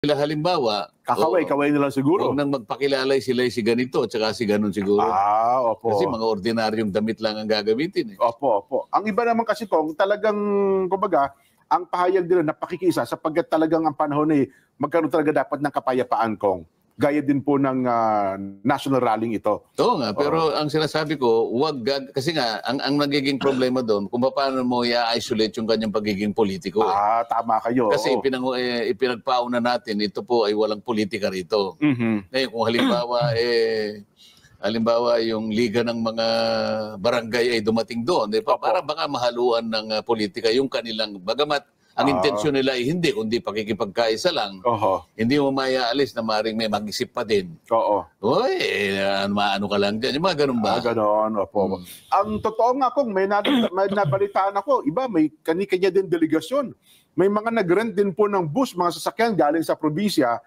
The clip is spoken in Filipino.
Sila halimbawa, Kakaway-kaway nila siguro. huwag nang magpakilalay sila si ganito at saka si ganun siguro. Opo. Kasi mga ordinaryong damit lang ang gagamitin. Opo, opo. Ang iba naman kasi kung talagang, kumbaga, ang pahayag nila na pakikisa sapagkat talagang ang panahon ay magkaroon talaga dapat ng kapayapaan kong. Gaya din po ng national rallying ito. Oo nga, pero ang sinasabi ko, kasi nga, ang nagiging problema doon, kung paano mo i-isolate yung kanyang pagiging politiko. Tama kayo. Kasi ipinagpauna natin, ito po ay walang politika rito. Ngayon, kung halimbawa yung liga ng mga barangay ay dumating doon, para baka mahaluan ng politika yung kanilang, bagamat ang intensyon nila ay hindi, kundi pakikipagkaisa lang. Hindi mo mayaalis na maring may mag-isip pa din. Maano ka lang dyan. Yung mga ganun ba? Ganon, opo. Ang totoo nga kung may nabalitaan ako, iba may kani-kanya din delegasyon. May mga nag-rent din po ng bus, mga sasakyan galing sa probinsya.